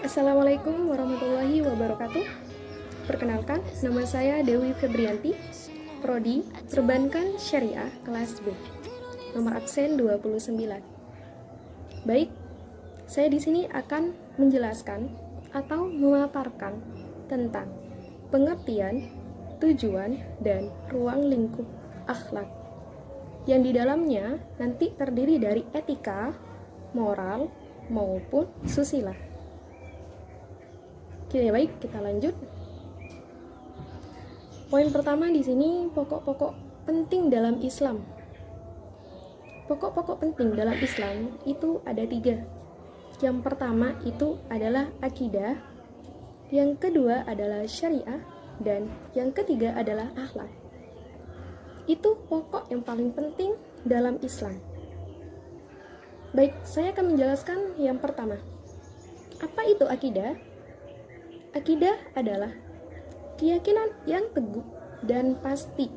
Assalamualaikum warahmatullahi wabarakatuh. Perkenalkan, nama saya Dewi Febrianti, Prodi Perbankan Syariah kelas B, nomor absen 29. Baik, saya di sini akan menjelaskan atau memaparkan tentang pengertian, tujuan, dan ruang lingkup akhlak yang di dalamnya nanti terdiri dari etika, moral, maupun susila. Oke, baik, kita lanjut. Poin pertama di sini pokok-pokok penting dalam Islam. Pokok-pokok penting dalam Islam itu ada 3. Yang pertama itu adalah akidah, yang kedua adalah syariah, dan yang ketiga adalah akhlak. Itu pokok yang paling penting dalam Islam. Baik, saya akan menjelaskan yang pertama. Apa itu akidah? Akidah adalah keyakinan yang teguh dan pasti,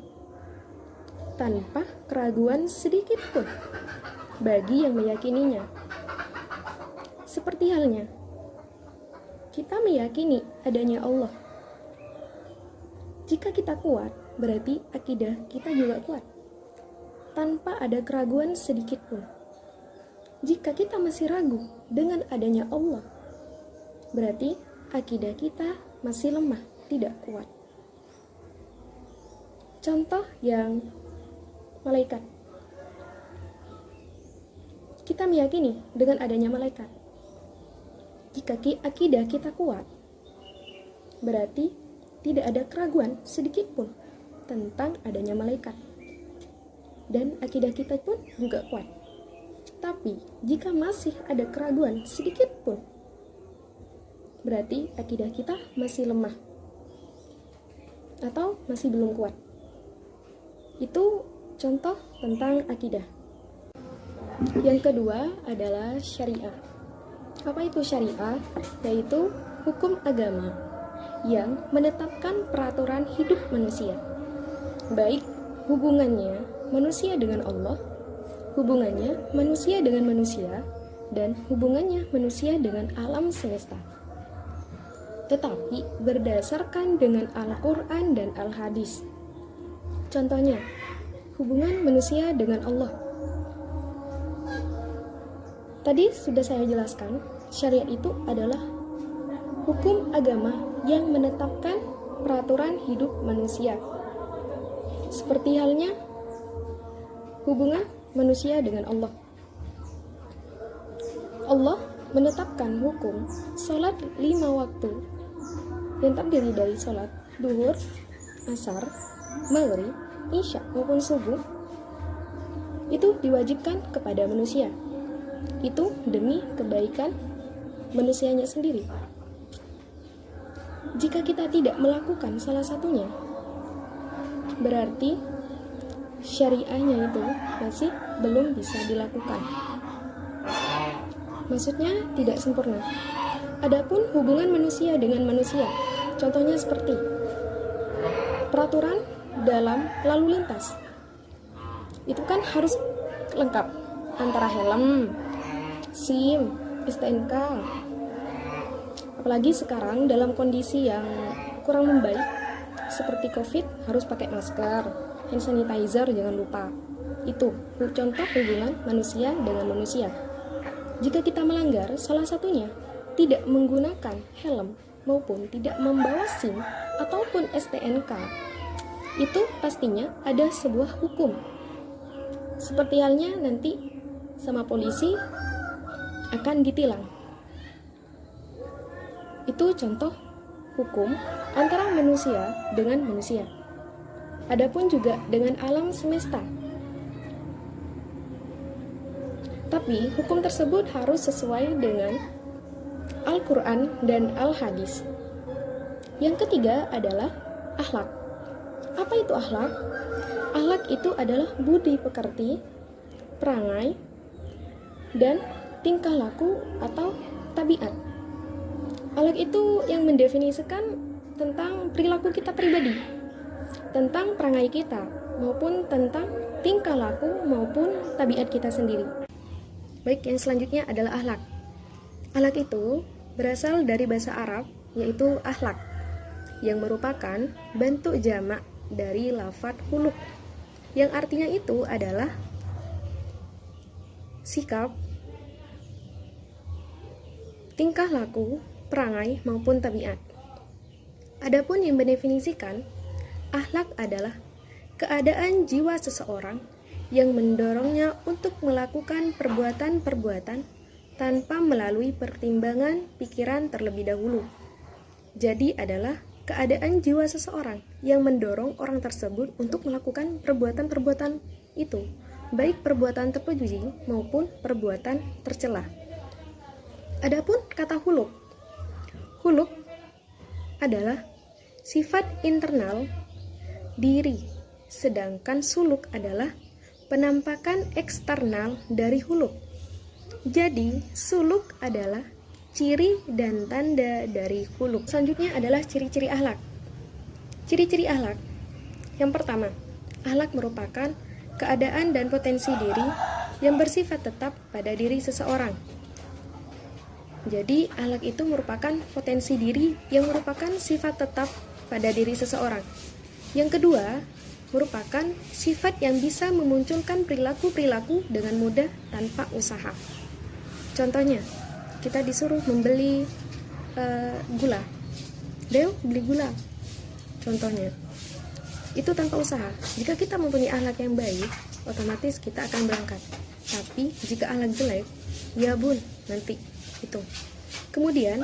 tanpa keraguan sedikit pun bagi yang meyakininya. Seperti halnya, kita meyakini adanya Allah. Jika kita kuat, berarti akidah kita juga kuat, tanpa ada keraguan sedikit pun. Jika kita masih ragu dengan adanya Allah, berarti akidah kita masih lemah, tidak kuat. Contoh yang malaikat. Kita meyakini dengan adanya malaikat. Jika akidah kita kuat, berarti tidak ada keraguan sedikit pun tentang adanya malaikat. Dan akidah kita pun juga kuat. Tapi, jika masih ada keraguan sedikit pun, berarti akidah kita masih lemah atau masih belum kuat. Itu contoh tentang akidah. Yang kedua adalah syariah. Apa itu syariah? Yaitu hukum agama yang menetapkan peraturan hidup manusia, baik hubungannya manusia dengan Allah, hubungannya manusia dengan manusia, dan hubungannya manusia dengan alam semesta, tetapi berdasarkan dengan Al-Quran dan Al-Hadis. Contohnya, hubungan manusia dengan Allah. Tadi sudah saya jelaskan, syariat itu adalah hukum agama yang menetapkan peraturan hidup manusia. Seperti halnya hubungan manusia dengan Allah. Allah menetapkan hukum sholat 5 waktu yang terdiri dari sholat duhur, asar, maghrib, isya maupun subuh. Itu diwajibkan kepada manusia. Itu demi kebaikan manusianya sendiri. Jika kita tidak melakukan salah satunya, berarti syariahnya itu masih belum bisa dilakukan. Maksudnya tidak sempurna. Adapun hubungan manusia dengan manusia, contohnya seperti peraturan dalam lalu lintas. Itu kan harus lengkap antara helm, SIM, STNK. Apalagi sekarang dalam kondisi yang kurang membaik seperti COVID, harus pakai masker, hand sanitizer jangan lupa. Itu contoh hubungan manusia dengan manusia. Jika kita melanggar salah satunya, tidak menggunakan helm maupun tidak membawa SIM ataupun STNK, itu pastinya ada sebuah hukum. Seperti halnya nanti sama polisi akan ditilang. Itu contoh hukum antara manusia dengan manusia. Adapun juga dengan alam semesta. Tapi hukum tersebut harus sesuai dengan Al-Quran dan Al-Hadis. Yang ketiga adalah akhlak. Apa itu akhlak? Akhlak itu adalah budi pekerti, perangai, dan tingkah laku atau tabiat. Akhlak itu yang mendefinisikan tentang perilaku kita pribadi, tentang perangai kita, maupun tentang tingkah laku maupun tabiat kita sendiri. Baik, yang selanjutnya adalah akhlak. Akhlak itu berasal dari bahasa Arab, yaitu akhlak, yang merupakan bentuk jamak dari lafadz khuluq, yang artinya itu adalah sikap, tingkah laku, perangai, maupun tabiat. Adapun yang mendefinisikan, akhlak adalah keadaan jiwa seseorang yang mendorongnya untuk melakukan perbuatan-perbuatan tanpa melalui pertimbangan pikiran terlebih dahulu. Jadi adalah keadaan jiwa seseorang yang mendorong orang tersebut untuk melakukan perbuatan-perbuatan itu, baik perbuatan terpuji maupun perbuatan tercela. Adapun kata khuluq, khuluq adalah sifat internal diri, sedangkan suluk adalah penampakan eksternal dari khuluq. Jadi, suluk adalah ciri dan tanda dari khuluq. Selanjutnya adalah ciri-ciri akhlak. Ciri-ciri akhlak. Yang pertama, akhlak merupakan keadaan dan potensi diri yang bersifat tetap pada diri seseorang. Jadi, akhlak itu merupakan potensi diri yang merupakan sifat tetap pada diri seseorang. Yang kedua, merupakan sifat yang bisa memunculkan perilaku-perilaku dengan mudah tanpa usaha. Contohnya, kita disuruh membeli gula. Deo, beli gula. Contohnya, itu tanpa usaha. Jika kita mempunyai akhlak yang baik, otomatis kita akan berangkat. Tapi jika akhlak jelek, ya bun, nanti itu. Kemudian,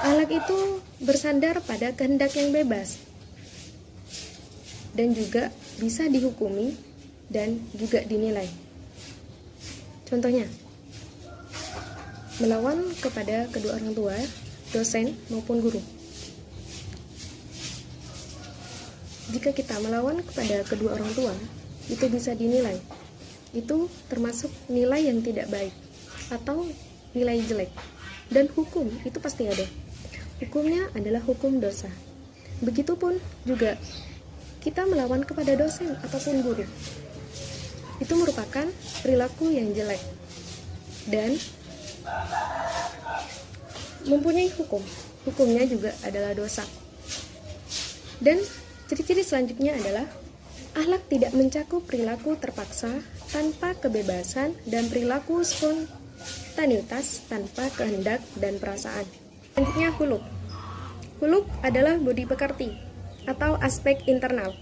akhlak itu bersandar pada kehendak yang bebas dan juga bisa dihukumi dan juga dinilai. Contohnya, melawan kepada kedua orang tua, dosen maupun guru. Jika kita melawan kepada kedua orang tua, itu bisa dinilai. Itu termasuk nilai yang tidak baik atau nilai jelek. Dan hukum itu pasti ada. Hukumnya adalah hukum dosa. Begitupun juga kita melawan kepada dosen ataupun guru. Itu merupakan perilaku yang jelek dan mempunyai hukum. Hukumnya juga adalah dosa. Dan ciri-ciri selanjutnya adalah akhlak tidak mencakup perilaku terpaksa tanpa kebebasan dan perilaku spontanitas tanpa kehendak dan perasaan. Selanjutnya khuluq. Khuluq adalah budi pekerti atau aspek internal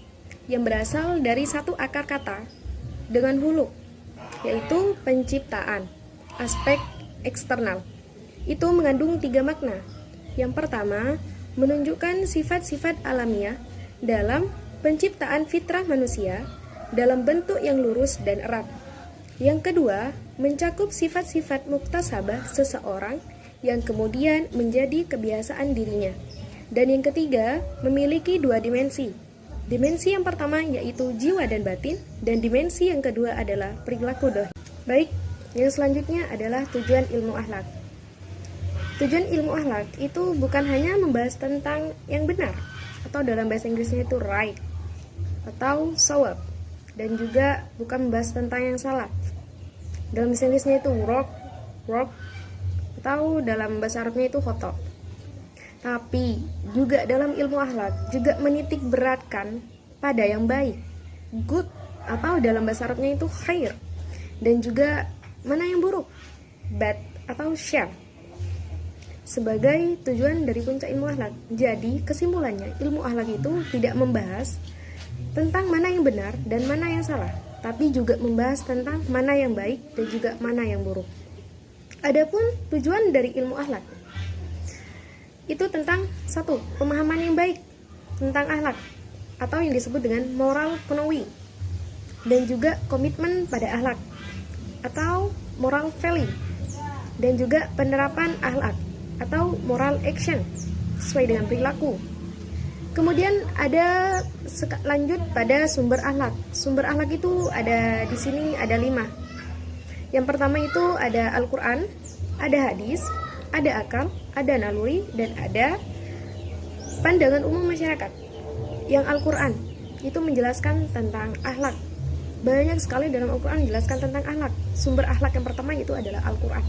yang berasal dari satu akar kata dengan hulu, yaitu penciptaan. Aspek eksternal itu mengandung 3 makna. Yang pertama, menunjukkan sifat-sifat alamiah dalam penciptaan fitrah manusia dalam bentuk yang lurus dan erat. Yang kedua, mencakup sifat-sifat muktasabah seseorang yang kemudian menjadi kebiasaan dirinya. Dan yang ketiga, memiliki 2 dimensi. Dimensi yang pertama yaitu jiwa dan batin, dan dimensi yang kedua adalah perilaku dohir. Baik, yang selanjutnya adalah tujuan ilmu akhlak. Tujuan ilmu akhlak itu bukan hanya membahas tentang yang benar, atau dalam bahasa Inggrisnya itu right, atau sawab, dan juga bukan membahas tentang yang salah. Dalam bahasa Inggrisnya itu wrong, atau dalam bahasa Arabnya itu khoto. Tapi juga dalam ilmu akhlak juga menitik beratkan pada yang baik, good, atau dalam bahasa Arabnya itu khair, dan juga mana yang buruk, bad atau syarr, sebagai tujuan dari puncak ilmu akhlak. Jadi kesimpulannya, ilmu akhlak itu tidak membahas tentang mana yang benar dan mana yang salah, tapi juga membahas tentang mana yang baik dan juga mana yang buruk. Adapun tujuan dari ilmu akhlak itu tentang satu, pemahaman yang baik tentang akhlak atau yang disebut dengan moral konowi, dan juga komitmen pada akhlak atau moral value, dan juga penerapan akhlak atau moral action sesuai dengan perilaku. Kemudian ada lanjut pada sumber akhlak. Sumber akhlak itu ada di sini ada 5. Yang pertama itu ada Al-Quran, ada hadis, ada akal, ada naluri, dan ada pandangan umum masyarakat. Yang Al-Quran itu menjelaskan tentang akhlak. Banyak sekali dalam Al-Quran menjelaskan tentang akhlak. Sumber akhlak yang pertama itu adalah Al-Quran.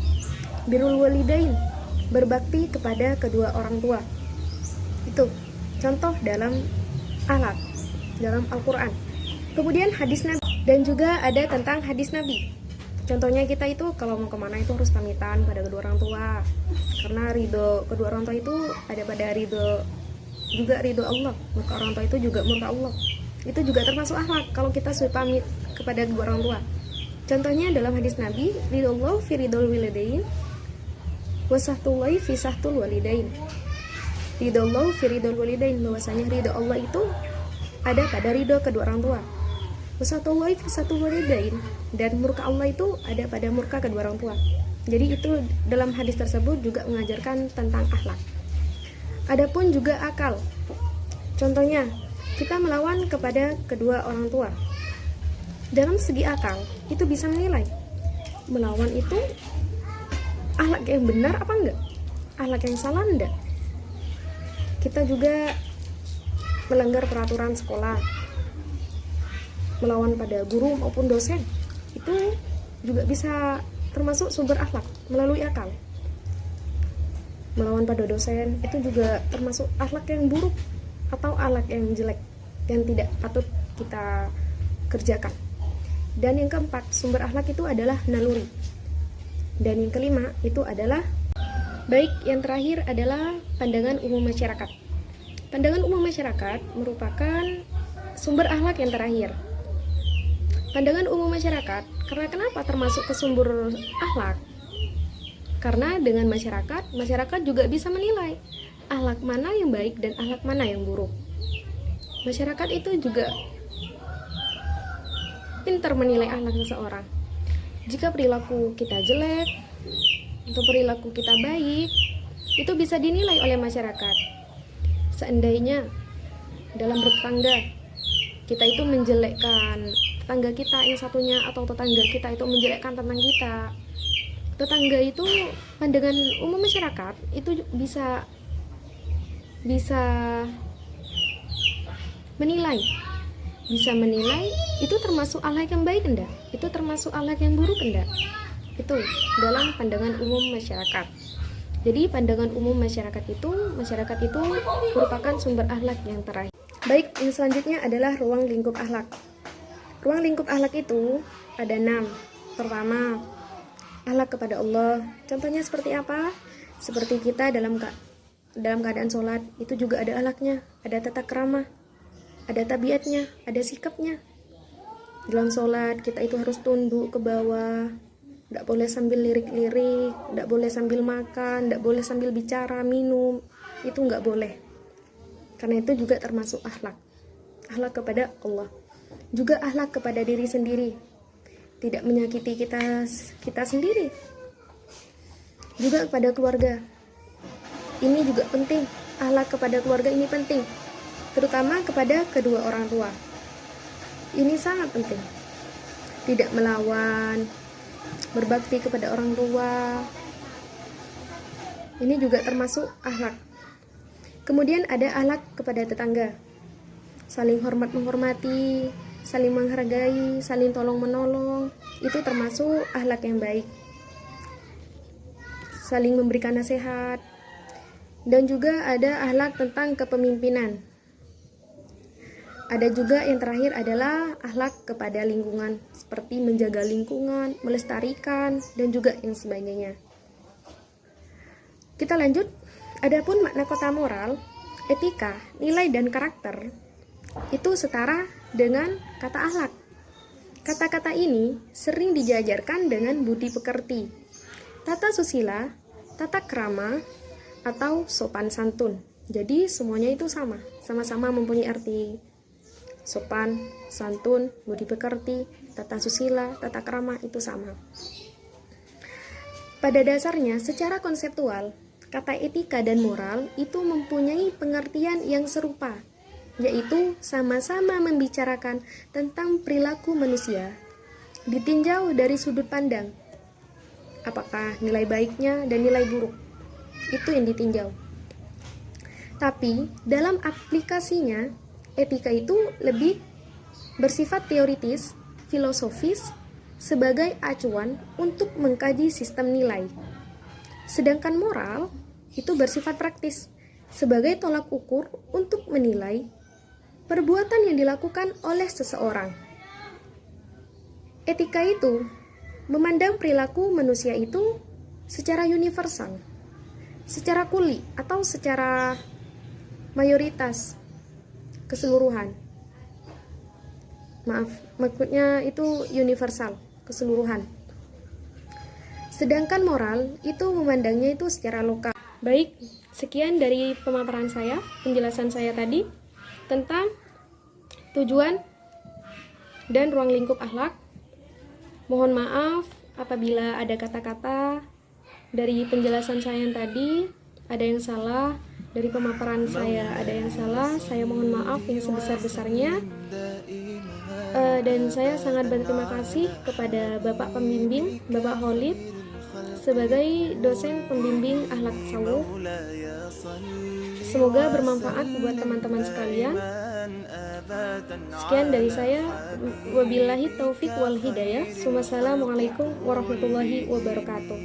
Birrul walidain, berbakti kepada kedua orang tua. Itu contoh dalam akhlak dalam Al-Quran. Kemudian hadis Nabi, dan juga ada tentang hadis Nabi. Contohnya kita itu kalau mau kemana itu harus pamitan pada kedua orang tua, karena ridho kedua orang tua itu ada pada ridho Allah. Maka orang tua itu juga murka Allah. Itu juga termasuk akhlak kalau kita sudah pamit kepada kedua orang tua. Contohnya dalam hadis Nabi, ridho fi ridhol walidain wa sahtullahi fi sahtul walidain. Ridho Allah fi ridhol walidain, bahwasanya ridho Allah itu ada pada ridho kedua orang tua. Wa sahtullahi fi sahtul walidain, dan murka Allah itu ada pada murka kedua orang tua. Jadi itu dalam hadis tersebut juga mengajarkan tentang akhlak. Adapun juga akal. Contohnya, kita melawan kepada kedua orang tua. Dalam segi akal, itu bisa menilai melawan itu akhlak yang benar apa enggak, akhlak yang salah enggak. Kita juga melanggar peraturan sekolah, melawan pada guru maupun dosen, itu juga bisa termasuk sumber akhlak melalui akal. Melawan pada dosen itu juga termasuk akhlak yang buruk atau akhlak yang jelek yang tidak patut kita kerjakan. Dan yang keempat, sumber akhlak itu adalah naluri. Dan yang kelima itu adalah baik. Yang terakhir adalah pandangan umum masyarakat. Pandangan umum masyarakat merupakan sumber akhlak yang terakhir. Pandangan umum masyarakat, karena kenapa termasuk ke sumber akhlak? Karena dengan masyarakat juga bisa menilai akhlak mana yang baik dan akhlak mana yang buruk. Masyarakat itu juga pintar menilai akhlak seseorang. Jika perilaku kita jelek atau perilaku kita baik, itu bisa dinilai oleh masyarakat. Seandainya dalam bertetangga kita itu menjelekkan tetangga kita yang satunya, atau tetangga kita itu menjelekkan tentang kita, tetangga itu pandangan umum masyarakat itu bisa menilai itu termasuk akhlak yang baik enggak, itu termasuk akhlak yang buruk enggak. Itu dalam pandangan umum masyarakat. Jadi pandangan umum masyarakat itu merupakan sumber akhlak yang terakhir. Baik, yang selanjutnya adalah ruang lingkup akhlak. Ruang lingkup akhlak itu ada 6. Pertama, akhlak kepada Allah. Contohnya seperti apa? Seperti kita dalam keadaan sholat, itu juga ada akhlaknya, ada tata krama, ada tabiatnya, ada sikapnya. Dalam sholat kita itu harus tunduk ke bawah, tidak boleh sambil lirik-lirik, tidak boleh sambil makan, tidak boleh sambil bicara, minum, itu nggak boleh. Karena itu juga termasuk akhlak kepada Allah. Juga akhlak kepada diri sendiri, tidak menyakiti kita sendiri. Juga kepada keluarga, ini juga penting. Akhlak kepada keluarga ini penting, terutama kepada kedua orang tua. Ini sangat penting. Tidak melawan, berbakti kepada orang tua, ini juga termasuk akhlak. Kemudian ada akhlak kepada tetangga, saling hormat menghormati, saling menghargai, saling tolong menolong, itu termasuk akhlak yang baik. Saling memberikan nasihat. Dan juga ada akhlak tentang kepemimpinan. Ada juga yang terakhir adalah akhlak kepada lingkungan, seperti menjaga lingkungan, melestarikan, dan juga yang sebagainya. Kita lanjut. Adapun makna kata moral, etika, nilai, dan karakter itu setara dengan kata akhlak. Kata-kata ini sering dijajarkan dengan budi pekerti, tata susila, tata krama, atau sopan santun. Jadi semuanya itu sama-sama mempunyai arti. Sopan, santun, budi pekerti, tata susila, tata krama itu sama. Pada dasarnya, secara konseptual, kata etika dan moral itu mempunyai pengertian yang serupa, yaitu sama-sama membicarakan tentang perilaku manusia, ditinjau dari sudut pandang. Apakah nilai baiknya dan nilai buruk? Itu yang ditinjau. Tapi dalam aplikasinya, etika itu lebih bersifat teoritis filosofis sebagai acuan untuk mengkaji sistem nilai. Sedangkan moral itu bersifat praktis sebagai tolak ukur untuk menilai perbuatan yang dilakukan oleh seseorang. Etika itu memandang perilaku manusia itu secara universal, secara kuli atau secara mayoritas, keseluruhan. Maksudnya itu universal, keseluruhan. Sedangkan moral itu memandangnya itu secara lokal. Baik, sekian dari pemaparan saya, penjelasan saya tadi tentang tujuan dan ruang lingkup akhlak. Mohon maaf apabila ada kata-kata dari penjelasan saya yang tadi ada yang salah, dari pemaparan saya ada yang salah. Saya mohon maaf yang sebesar-besarnya. Dan saya sangat berterima kasih kepada Bapak Pembimbing, Bapak Khalid, sebagai dosen pembimbing akhlak tasawuf. Semoga bermanfaat buat teman-teman sekalian. Sekian dari saya. Wabillahi taufik wal hidayah. Wassalamualaikum warahmatullahi wabarakatuh.